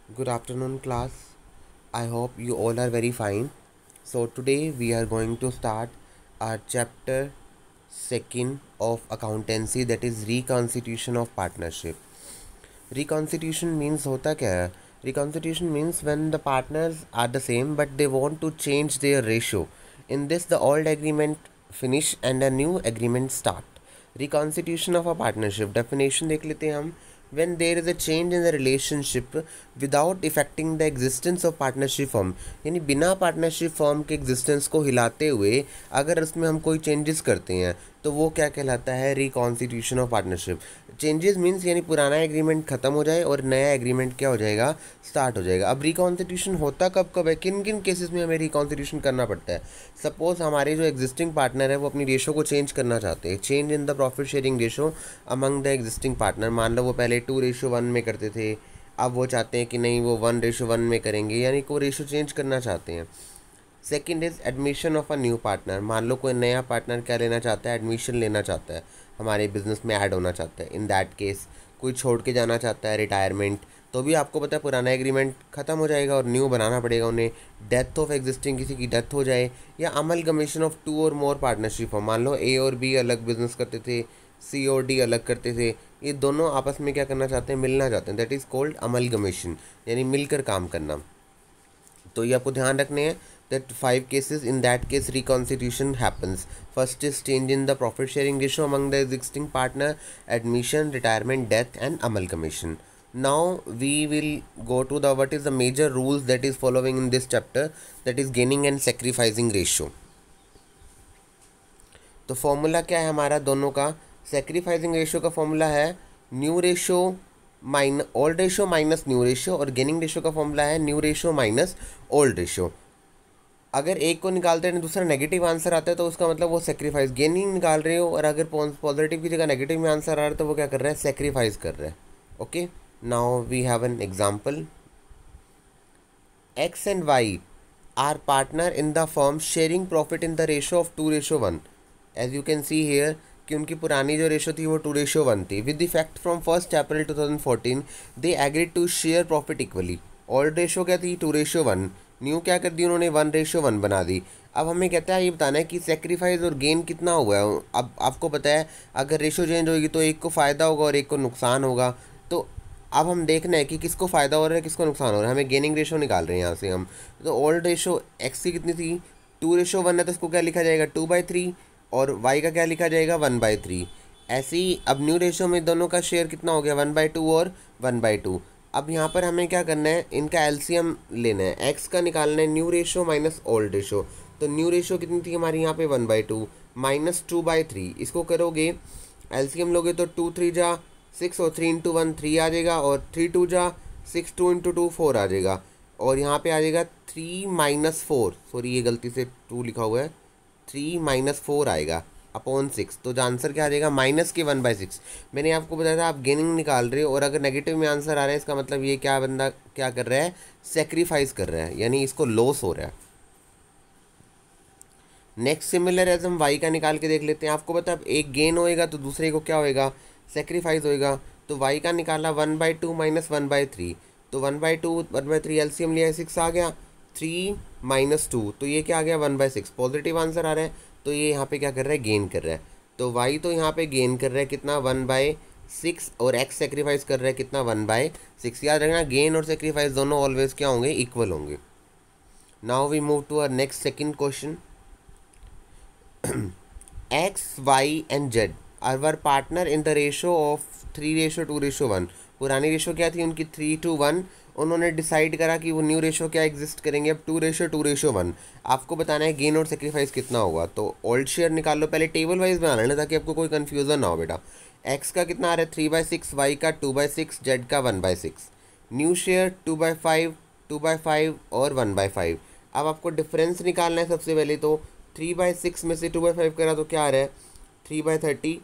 Good afternoon, class. I hope you all are very fine. So, today we are going to start our chapter second of accountancy, that is reconstitution of partnership. Reconstitution means होता क्या है? Reconstitution means when the partners are the same but they want to change their ratio. In this, the old agreement finish and a new agreement start. Reconstitution of a partnership definition देख लेते हैं हम. When there is a change in the relationship without affecting the existence of partnership firm, यानी बिना partnership firm के existence को हिलाते हुए अगर उसमें हम कोई चेंजेस करते हैं तो वो क्या कहलाता है? Reconstitution of partnership. Changes means यानी पुराना एग्रीमेंट खत्म हो जाए और नया एग्रीमेंट क्या हो जाएगा? स्टार्ट हो जाएगा. अब रिकॉन्स्टिट्यूशन होता कब कब है? किन किन केसेस में हमें रिकॉन्स्टिट्यूशन करना पड़ता है? सपोज हमारे जो एग्जिस्टिंग पार्टनर है वो अपनी रेशो को चेंज करना चाहते हैं. Change in the profit sharing ratio among the existing partner. मान लो वो पहले 2:1 में करते थे, अब वो चाहते हैं कि नहीं वो 1:1 में करेंगे, यानी कि वो रेशो चेंज करना चाहते हैं. Second is admission of a new partner. मान लो कोई नया पार्टनर क्या लेना चाहता है? एडमिशन लेना चाहता है, हमारे बिजनेस में ऐड होना चाहता है. इन दैट केस कोई छोड़ के जाना चाहता है, रिटायरमेंट, तो भी आपको पता है पुराना एग्रीमेंट ख़त्म हो जाएगा और न्यू बनाना पड़ेगा उन्हें. डेथ ऑफ एग्जिस्टिंग, किसी की डेथ हो जाए, या अमलगमेशन ऑफ 2 और मोर पार्टनरशिप हो. मान लो ए और बी अलग बिजनेस करते थे, सी और डी अलग करते थे, ये दोनों आपस में क्या करना चाहते हैं? मिलना चाहते हैं. दैट इज़ कॉल्ड अमलगमेशन, यानी मिलकर काम करना. तो ये आपको ध्यान रखने हैं that 5 cases. In that case reconstitution happens. First is change in the profit sharing ratio among the existing partner, admission, retirement, death and amalgamation. Now we will go to the what is the major rules that is following in this chapter, that is gaining and sacrificing ratio. तो formula क्या है हमारा दोनों का? Sacrificing ratio का formula है new ratio minus old ratio minus new ratio, और gaining ratio का फॉर्मूला है new ratio minus old ratio. अगर एक को निकालते हैं दूसरा नेगेटिव आंसर आता है तो उसका मतलब वो सेक्रीफाइस. गेनिंग निकाल रहे हो और अगर पॉजिटिव की जगह नेगेटिव में आंसर आ रहा है तो वो क्या कर रहा है? सेक्रीफाइस कर रहा है. Okay, now we have an example. X and Y are partner in the firm sharing profit in the ratio of 2:1. As you can see here कि उनकी पुरानी जो रेशो थी वो 2:1 थी. With effect from 1 April 2014 they agreed to share profit equally. Old ratio क्या थी? 2:1. New क्या कर दी उन्होंने? 1:1 बना दी. अब हमें कहता है ये बताना है कि सेक्रीफाइस और गेन कितना हुआ है. अब आपको पता है अगर रेशो चेंज होगी तो एक को फ़ायदा होगा और एक को नुकसान होगा. तो अब हम देखना है कि किसको फ़ायदा हो रहा है किसको नुकसान हो रहा है. हमें गेनिंग रेशो निकाल रहे हैं यहाँ से हम. तो ओल्ड रेशो एक्स की कितनी थी? 2:1 है, तो इसको क्या लिखा जाएगा? 2/3. और वाई का क्या लिखा जाएगा? 1/3. ऐसे ही अब न्यू रेशो में दोनों का शेयर कितना हो गया? 1/2 और 1/2. अब यहाँ पर हमें क्या करना है? इनका एलसीएम लेना है. एक्स का निकालना है new ratio minus old ratio. तो न्यू रेशो कितनी थी हमारी यहाँ पे? 1/2 माइनस 2/3. इसको करोगे एलसीएम लोगे तो 2 3 जा 6 और 3 × 1 3 आ जाएगा, और 3 2 जा 6 2 × 2 4 आ जाएगा. और यहाँ पे आ जाएगा 3 - 4, सॉरी ये गलती से 2 लिखा हुआ है, 3 - 4 आएगा अपॉन 6. तो जो आंसर क्या आ जाएगा? माइनस के 1/6. मैंने आपको बताया था आप गेनिंग निकाल रहे हो और अगर नेगेटिव में आंसर आ रहा है इसका मतलब ये क्या बंदा क्या कर रहा है? सेक्रीफाइस कर रहा है, यानी इसको लॉस हो रहा है. नेक्स्ट सिमिलर एज हम वाई का निकाल के देख लेते हैं. आपको पता है एक गेन होएगा तो दूसरे को क्या होएगा? सेक्रीफाइस होएगा. तो वाई का निकाला 1/2 माइनस 1/3. तो 1/2 1/3 एलसीएम लिया 6 आ गया. 3 - 2 तो ये क्या आ गया? 1/6. पॉजिटिव आंसर आ रहा है तो ये यहाँ पे क्या कर रहा है? गेन कर रहा है. तो वाई तो यहाँ पे गेन कर रहा है कितना? 1/6. और एक्स सेक्रीफाइस कर रहा है कितना? 1/6. याद रखना गेन और सेक्रीफाइस दोनों ऑलवेज क्या होंगे? इक्वल होंगे. Now we move to our next second question. X, Y and Z are were partner in the ratio of 3:2:1. पुरानी रेशो क्या थी उनकी? 3:1. उन्होंने डिसाइड करा कि वो न्यू रेशो क्या एग्जिस्ट करेंगे अब? 2:2:1. आपको बताना है गेन और सेक्रीफाइस कितना होगा. तो ओल्ड शेयर निकाल लो. पहले टेबल वाइज बना लेना ताकि आपको कोई कन्फ्यूज़न ना हो बेटा. एक्स का कितना आ रहा है? 3/6. वाई का 2/6. जेड का 1/6. न्यू शेयर 2/5 2/5 और 1/5. अब आपको डिफरेंस निकालना है. सबसे पहले तो 3/6 में से 2/5 करा तो क्या आ रहा है? 3/30.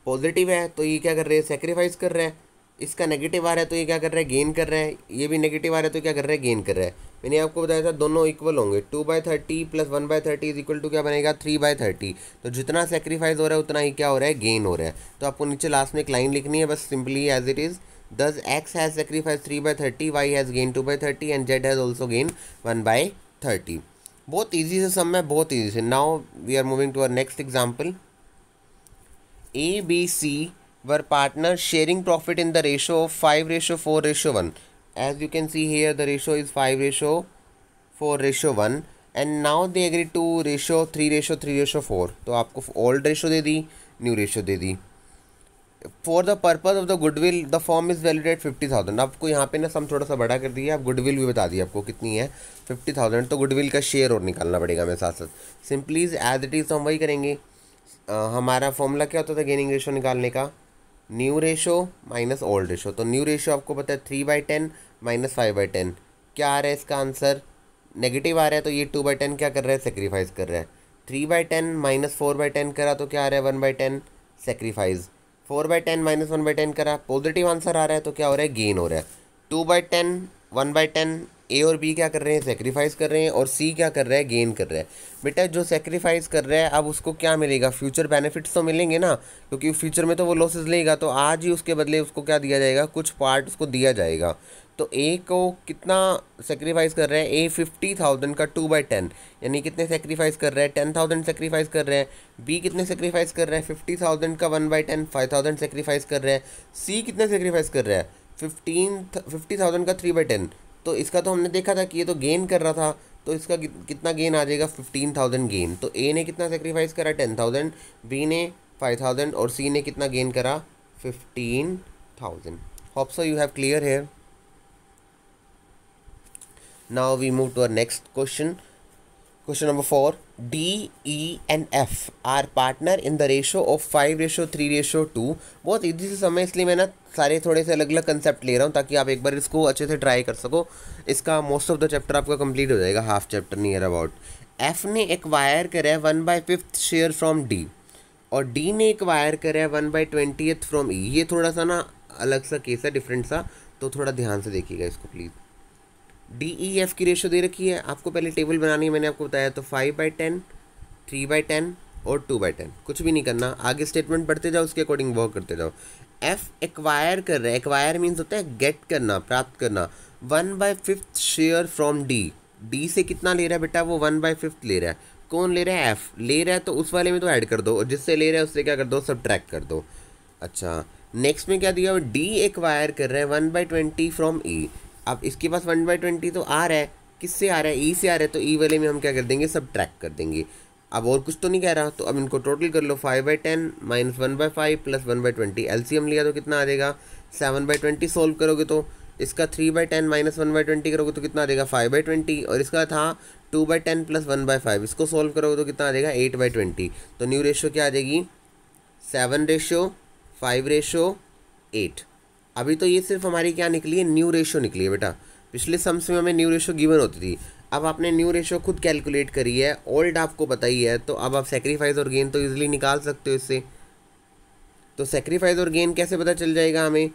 पॉजिटिव है तो ये क्या कर रहे हैं? सेक्रीफाइस कर रहा है. इसका नेगेटिव आ रहा है तो ये क्या कर रहा है? गेन कर रहा है. ये भी नेगेटिव आ रहा है तो क्या कर रहा है? गेन कर रहा है. मैंने आपको बताया था दोनों इक्वल होंगे. 2/30 प्लस 1/30 इज इक्वल टू क्या बनेगा? 3/30. तो जितना सेक्रीफाइस हो रहा है उतना ही क्या हो रहा है? गेन हो रहा है. तो आपको नीचे लास्ट में एक लाइन लिखनी है बस simply as it is. Thus X has sacrificed 3/30, Y has gained 2/30 and Z has also gained 1/30. बहुत easy से sum है, बहुत easy से. Now we are moving to our next example. A, B, C were partners sharing profit in the ratio of 5:4:1. As you can see here, the ratio is 5:4:1 and now they agree to ratio 3:3:4. तो आपको old ratio दे दी, new ratio दे दी. For the purpose of the goodwill the firm is valid at 50,000. आपको यहाँ पे ना सम थोड़ा सा बड़ा कर दिया, आप गुडविल भी बता दिया आपको कितनी है 50,000. तो गुडविल का शेयर और निकालना पड़ेगा हमें साथ साथ. सिंपली एज इट इज़ तो हम वही करेंगे. हमारा फॉर्मूला क्या होता था गेनिंग रेशो निकालने का? New ratio minus old ratio. तो न्यू रेशो आपको पता है 3/10 माइनस 5/10. क्या आ रहा है इसका आंसर? नेगेटिव आ रहा है, तो ये 2/10 क्या कर रहा है? सेक्रीफाइस कर रहा है. 3/10 माइनस 4/10 करा तो क्या आ रहा है? 1/10 सेक्रीफाइस. 4/10 माइनस 1/10 करा, पॉजिटिव आंसर आ रहा है, तो क्या हो रहा है? गेन हो रहा है. 2/10 1/10 ए और बी क्या कर रहे हैं? सेक्रीफाइस कर रहे हैं. और सी क्या कर रहा है? गेन कर रहा है. बेटा जो सेक्रीफाइस कर रहा है अब उसको क्या मिलेगा? फ्यूचर बेनिफिट्स तो मिलेंगे ना, क्योंकि फ्यूचर में तो वो लॉसेस लेगा. तो आज ही उसके बदले उसको क्या दिया जाएगा? कुछ पार्ट उसको दिया जाएगा. तो ए को कितना सेक्रीफाइस कर रहा है? ए 50,000 का 2/10 यानी कितने सेक्रीफाइस कर रहा है? 10,000 सेक्रीफाइस कर रहा है. बी कितने सेक्रीफाइस कर रहा है? 50,000 का 1/10 5,000 सेक्रीफाइस कर रहा है. सी कितने सेक्रीफाइस कर रहा है? 50,000 का 3/10. तो इसका तो हमने देखा था कि ये तो गेन कर रहा था, तो इसका कितना गेन आ जाएगा? 15,000 गेन. तो ए ने कितना सेक्रीफाइस करा? 10,000. बी ने 5,000 और सी ने कितना गेन करा? 15,000. Hope so you have clear here. Now we move to our next question. Question number 4. D, E and F are partner in the ratio of 5:3:2. बहुत ईजी से समय, इसलिए मैं ना सारे थोड़े से अलग अलग कंसेप्ट ले रहा हूँ ताकि आप एक बार इसको अच्छे से ट्राई कर सको. इसका मोस्ट ऑफ द चैप्टर आपका कंप्लीट हो जाएगा, half chapter near about. F ने एक्वायर करा है 1/5 शेयर फ्रॉम D और D ने एक्वायर करा है 1/20 फ्रॉम E. ये थोड़ा सा ना अलग सा केस है, डिफरेंट सा, तो थोड़ा ध्यान से देखिएगा इसको प्लीज़. DEF की रेशो दे रखी है, आपको पहले टेबल बनानी है, मैंने आपको बताया. तो 5/10 3/10 और 2/10. कुछ भी नहीं करना, आगे स्टेटमेंट पढ़ते जाओ, उसके अकॉर्डिंग वर्क करते जाओ. F एक्वायर कर रहा है, एक्वायर मीन्स होता है गेट करना, प्राप्त करना. 1/5 शेयर फ्रॉम D. D से कितना ले रहा है बेटा? वो 1/5 ले रहा है. कौन ले रहा है? F ले रहा है. तो उस वाले में तो ऐड कर दो, और जिससे ले रहा है उससे क्या कर दो? सब्ट्रैक्ट कर दो. अच्छा, नेक्स्ट में क्या दिया? D एक्वायर कर रहा है 1/20 फ्रॉम E. अब इसके पास 1/20 तो आ रहा है, किससे आ रहा है? ई से आ रहा है. तो ई वाले में हम क्या कर देंगे? सब्ट्रैक्ट कर देंगे. अब और कुछ तो नहीं कह रहा, तो अब इनको टोटल कर लो. 5/10 माइनस 1/5 प्लस 1/20. एलसीएम लिया तो कितना आ जाएगा? 7/20. सोल्व करोगे तो इसका 3/10 माइनस 1/20 करोगे तो कितना आ जाएगा? 5/20. और इसका था 2/10 प्लस 1/5. इसको सोल्व करोगे तो कितना आ जाएगा? 8/20. तो न्यू रेशो क्या आ जाएगी? 7:5:8. अभी तो ये सिर्फ हमारी क्या निकली है? न्यू रेशो निकली है बेटा. पिछले सम्स में हमें न्यू रेशो गिवन होती थी, अब आपने न्यू रेशो खुद कैलकुलेट करी है, ओल्ड आपको पता ही है. तो अब आप सेक्रीफाइस और गेन तो इजीली निकाल सकते हो इससे. तो सेक्रीफाइस और गेन कैसे पता चल जाएगा हमें?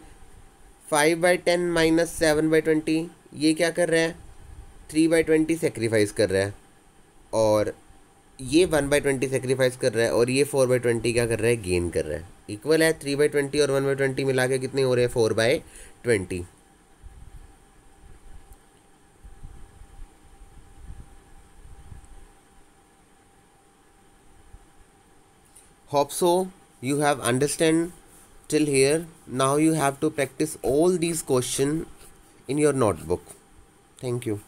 5/10 माइनस 7/20. ये क्या कर रहा है? 3/20 सेक्रीफाइस कर रहा है, और ये 1/20 सेक्रीफाइस कर रहा है, और ये 4/20 क्या कर रहा है? गेन कर रहा है. इक्वल है 3/20 और 1/20 मिला के कितने हो रहे हैं? 4/20. Hope so you have understand till here. Now you have to practice all these questions in your notebook. Thank you.